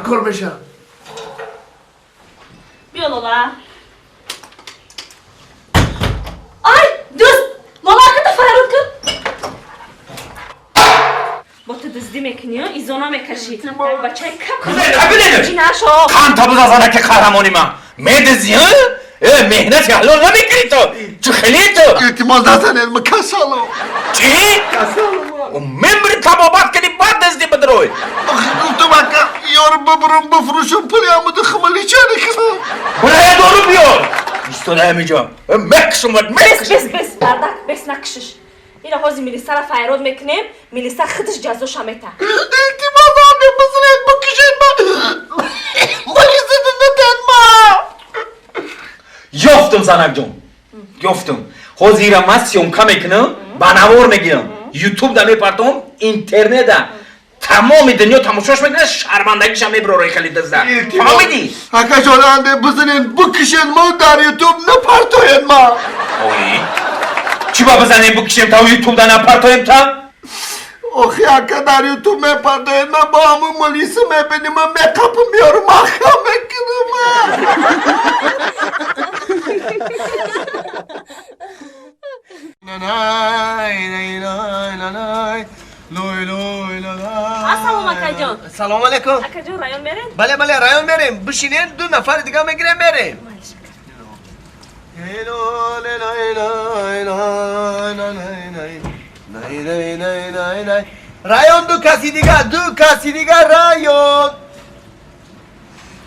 کار بشه بیا لالا آی دوست لالا که فرار کن با تو دزدی میکنی ها ایزانا میکشی بچه کپ ببینید چی نشو خان تا بزازانه که قهرمانی ما میدزی ها مهنت حلال نمیکنی تو چه خیلی تو احتمال نزنید ما کسالو چی؟ و ممبری کبابات کنی بعد دزدی بدروی گفتم اکا یارو ببرم بفروشم پولی آمده خمالی چه نکنم برای دارو بیار ایستاده همینجا مکسم ود مکسم بس بردک بس نکشش اینا حوزی میلیسا را فیرود میکنیم میلیسا خودش جزوش میته احتمال نزنید بزنید بکشید ما مالیزه ندن ما یافتم زنک جون یافتم حوزیرم من سیونکا میکنم بنوار میگیرم یوتیوب دا میپرتم اینترنت دا تمام دنیا تماشاش میکنه شرمندگیش هم میبره خیلی دزده فهمیدی؟ اکا جاننده بزنید بکشید ما در یوتیوب نپرتوید ما اوی چی با بزنیم بکشیم تا یوتیوب دا نپرتویم تا؟ آخی اکا در یوتیوب میپرتوید ما با همون مالیسه میبینیم ما میکاپ میارم آخا میکنم السلام اکا جان سلام علیکم اکا جان رایان میرین؟ بله رایان میریم بشینین دو نفر دیگه میگیریم میریم رایان دو کسی دیگه رایان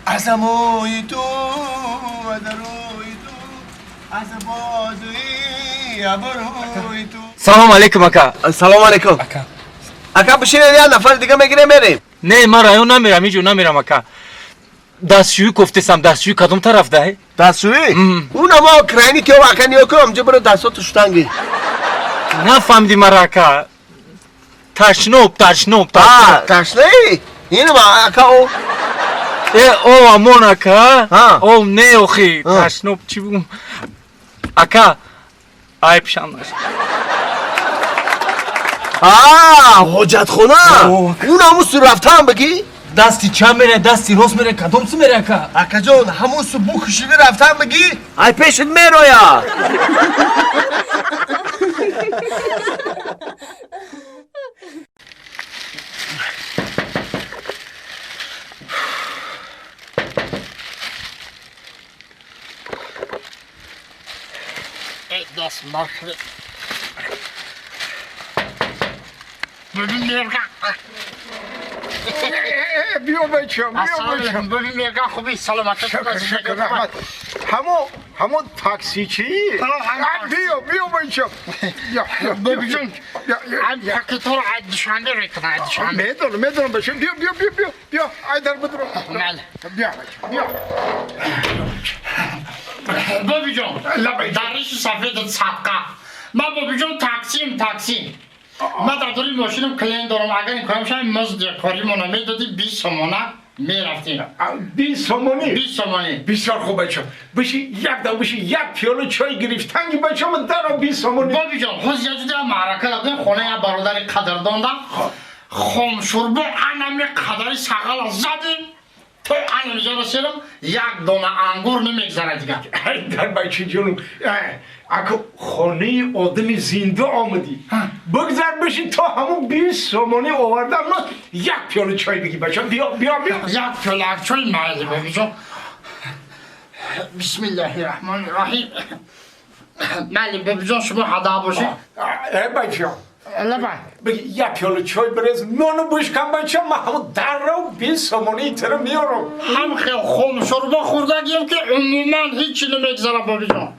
از اموی تو و دروی تو از بازوی ابروی تو سلام علیکم اکا سلام علیکم اکا بشینین یه نفر دیگه میگیریم میریم نه من رایون نمیرم اینجور نمیرم اکا دستشویی گفتم دستشویی کدوم طرف ده دستشویی؟ اون اما اوکراینی که واقعا نیو که همجا برو دستاتو شتنگی نفهمیدی مرا اکا تشنوب تشنه ای؟ اینو ما اکا او او امون اکا ها. او نه اخی تشنوب چی بگم اکا عیب شم نشد حجت خونه اون همون سو رفته هم بگی؟ دستی چم میره دستی راست میره کدوم سو میره اکا اکا جان همون سو بو کشیده رفته هم بگی؟ ای پیشت میرو یا دست مخری ببین میرگا بیا بچم ببین میرگا خوبی سلامت شکر رحمت همون تاکسی چی؟ بیا بچم ببین این پاکت رو عدشانده ریکنه میدونم بچم بیا ایدر بدرم بیا ببین جان درش سفید صدقه من ببین جان تاکسی من در دوری ماشینم کلین دارم اگر این کارم شاید مزد کاری منو میدادی 20 سومانه میرفتیم 20 سومانی 20 سومانی بسیار خوب بچم بشی یک پیاله چای گرفتنگی بچم در 20 سومانی بابی جان خوز یه جده معرکه دادیم خونه یه برادر قدردان دم خم شربه انمی قدری سقل زدیم تو انمیجا رسیدم یک دونه انگور نمیگذره دیگه در بچه جانم اگه خانه آدم زنده آمدی بگذر بشی تا همون 20 سومانی آوردم من یک پیاله چای بگی بچم بیا یک پیاله چای میلی بابی جان بسم الله الرحمن الرحیم ملی بابی جان شما هدا باشی بچم لبن بگی یک پیاله چای برز نانو بشکم بچم من همون در رو 20 سومانی تر میارم هم خیلی خم شربه خوردگیم که عموما هیچی نمیگذره بابی جان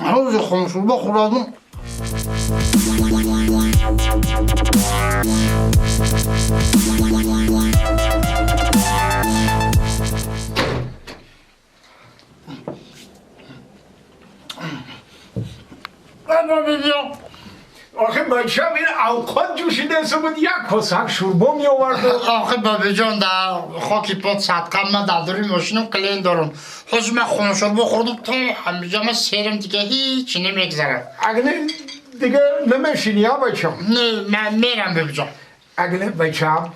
حوض خم شربه خوردم بابی جان آخه بچه هم این اوقات جوشیده بود یک کسک شوربا می آورد آخه بابی جان در خاکی پاد صدقه من در دوری ماشینم کلین دارم خوش من خونه شوربا خوردم تا همیجا من سیرم دیگه هیچی نمیگذره اگه دیگه نمیشینی ها بچه نه من میرم بابی جان اگه بچه هم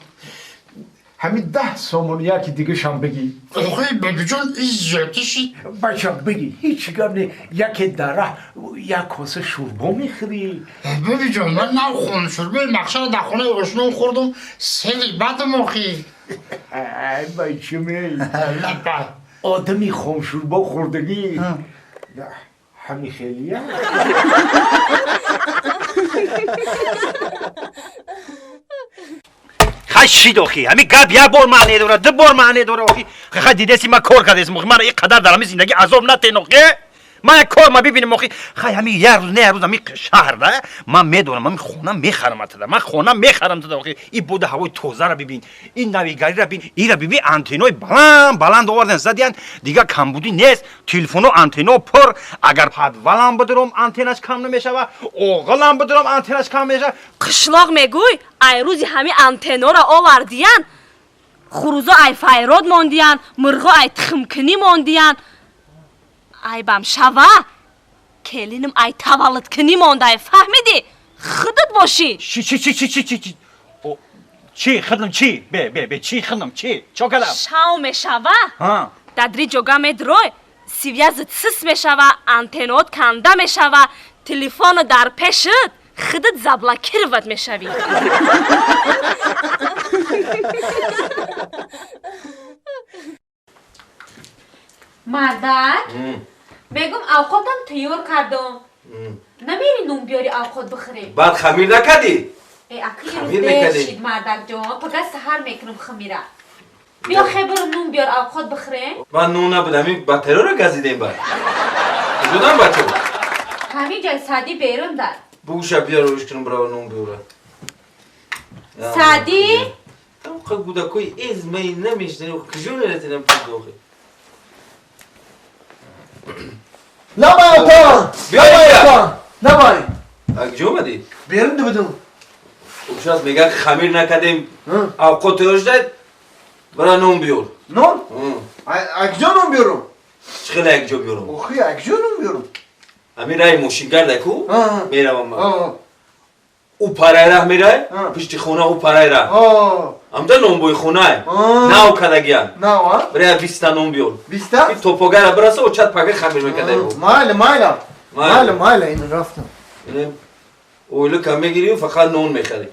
همین 10 سومون یکی دیگه شم بگی آخه بابی جان این زیادی شید بچه بگی هیچ گم نه یکی دره یک کاسه شوربا میخوری بابی جان من نه خونه شوربا مخشر در خونه اشنو خوردم سیلی بدم آخی ای بچه می آدمی خام شوربا خوردگی همین خیلیه خیلی چی داخی همین گپ یک بار معنی داره 2 بار معنی داره آخی خیلی دیده سی من کار کردم من یک قدر در همین زندگی عذاب نتین آخی من یک کار ما ببینم آخی خیلی همین یک روز نه روز همین شهر ده من میدونم من خونه میخرم تا من خونه میخرم تا آخی این بود هوای تازه را ببین این نویگری را ببین این را ببین آنتنای بلند آوردن زدین دیگه کمبودی نیست تلفن و آنتنا پر اگر پدولم بدرم آنتناش کم نمیشه و اوغلم بدرم آنتناش کم نمیشه قشلاق میگوی ای روزی همین آنتنا را آوردین خروزا ای فیراد ماندین مرغا ای تخمکنی ماندین ای بام شوا کلینم ای تولد کنی مانده فهمیدی خودت باشی چی خدم چی به چی خدم چی چو کدم شاو میشوا ها دادری جوگا میدروی سیویاز تسس میشوا آنتنات کنده میشوا تلفن در پیشت خودت زبلا کروت میشوی مردک بگم اوقاتم تیار کردم نمیری نون بیاری اوقات بخوریم بعد خمیر نکردی ای اکی خمیر روز نکردی؟ شید مردک جان پگه سهر میکنم خمیره بیا خبر نون بیار اوقات بخوریم من نون نبودم این بطره رو گزیدیم بعد کجا بچه همین جای سعدی بیرون در بوشه بیا روش کنم برای نون بیاره سعدی تم خود بوده کوی ایز می نمیشنه کجا نرسیدم تو دوخه نباید تا بیا اینجا نباید کجا اومدی؟ بیرون دو بدون خوشت میگه خمیر نکردیم اوقات تیارش داد برای نون بیار نون؟ اکجا نون بیارم چخیلی اکجا بیارم اوخی اکجا نون بیارم همین رای موشینگر دکو آه. میرم من او پرای ره میره پشت خونه او پرای ره همده نون بوی خونه نه او کدگیان نه ها برای 20 نون بیار 20 این توپاگر برسه و چت پاکه خمیر میکرده رو مایل این رفتم اینه اویلو کم میگیری و فقط نون میخری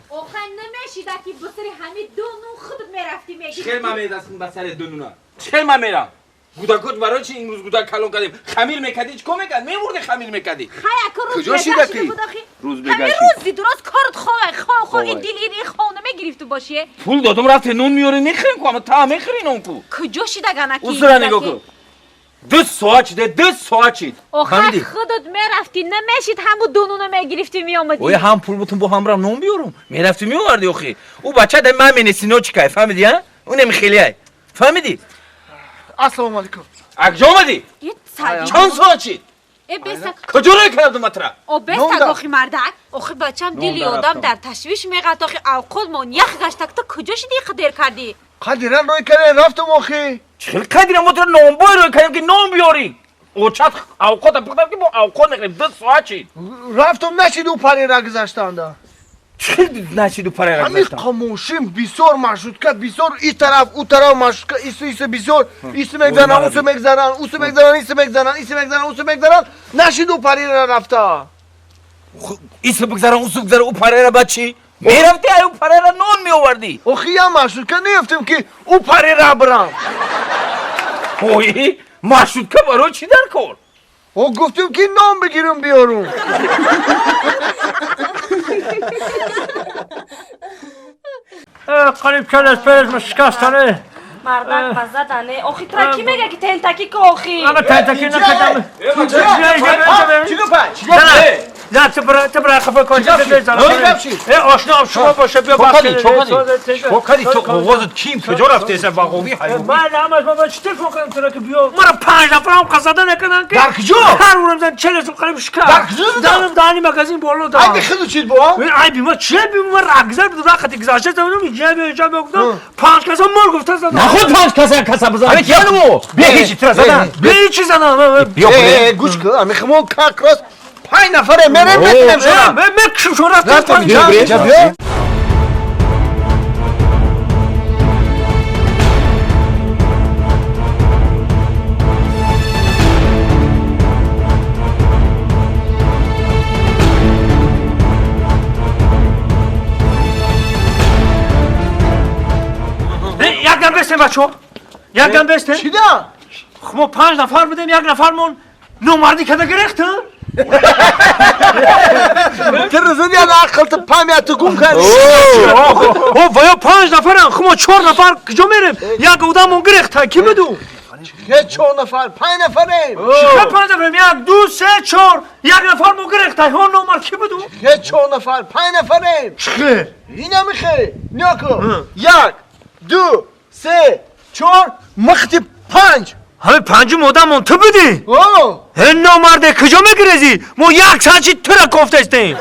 اوخن نمیشید اکی بسری همین دو نون خودت میرفتی میگی چخیل من میدستم بسر دونونا چخیل من میرم گوداکوت برای چی این روز گوداک کلون کردیم خمیر میکردی چی کم میکرد میموردی خمیر میکردی خیلی اکا روز کجا شیده بگشتی کی؟ بود آخی روز همین بگشتی. روزی درست کارت خواه این دیل این خونه میگرفت باشه پول دادم رفت نون میاره میخریم کو اما تا میخری نون کو کجا شیده گنکی اوسرا نگاه کن 2 ساعت چیده 2 ساعت چید آخه خودت میرفتی نمیشید همون دونونو میگرفتی میامدی اوی هم پول بتون با هم رم نون بیارم میرفتی میوردی اخی او بچه ده من مینسی نو چیکای فهمیدی ها اون نمیخیلی های فهمیدی السلام علیکم اگجا آمدی یه سعدی چند ساعت چید ای بسک کجا رو کردم مطرح او بسک آخی مردک آخی بچم دیلی آدم در تشویش میقد آخی اوقات من یخ گشتک تو کجا شدی قدر کردی قدیرن روی کنه رفتم آخی چخیل کدیرم مطرح نون بای روی کردیم که نون بیاری او چت اوقات بقدر که با اوقات نخریم 2 ساعت چید رفتم نشید او پری را گذاشتن دا چخیل نشید و پره را همین گذاشتم خاموشیم بسیار مشروط کرد بسیار این طرف او طرف مشروط کرد ایسو بسیار ایسو میگذارن اوسو میگذارن اوسو میگذارن ایسو میگذارن ایسو میگذارن اوسو میگذارن نشید او پری را رفته ایسو بگذارم اوسو بگذارم او پره را بچی میرفتی او پره را نون میآوردی اوخی هم مشروط کرد نیفتیم که او پری را برم اوی مشروط که برای چی در کن او گفتیم که نام بگیرم بیارم قریب کلش پیش مشکستانه مردک بزدنه آخی ترکی میگه که تنتکی که آخی اما تنتکی نکردم چی نه تو برای خفه کن چی آشنا شما باشه بیا بس چوکادی تو آوازت کیم کجا رفته است واقعی حیوان من همش بابا چی تلفن کنم تو که بیا مرا 5 نفرم قصدا نکنن که در کجا؟ هر اونم زن 40 سال قریب شکر در کجا دانم دانی مغازین بالا دا اگه خیلی چیز با ای بیما چه بیما رگزر بود وقتی گذاشته زدم اینجا گفتم 5 کسا مر گفته زدم نخود 5 کسا بزن همه کیانو بیا هیچ تو زدن بیا چی زدم بیا گوش کن امی خمون کاکراس 5 نفره میرم بتونم شما مکشم شما رفتم اینجا بیا یکم بستیم بچه یکم بستیم چی دا؟ ما 5 نفر بودیم یک نفرمون نومردی کده گرفت تر زدی از عقلت پامیت گم کردی او ویا 5 نفرن خب ما 4 نفر کجا میریم یک اودمون گرفت کی بدو یه 4 نفر 5 نفره چه 5 نفریم 1 2 3 4 یک نفرمون گرفت ها نومرد کی بدو یه 4 نفر 5 نفره چه این نمیخه نیاکو 1 2 3 4 مختی 5 همه 5 مودمون تو بدی اوه این نومرده کجا میگریزی ما یک ساعت تو را کفته استیم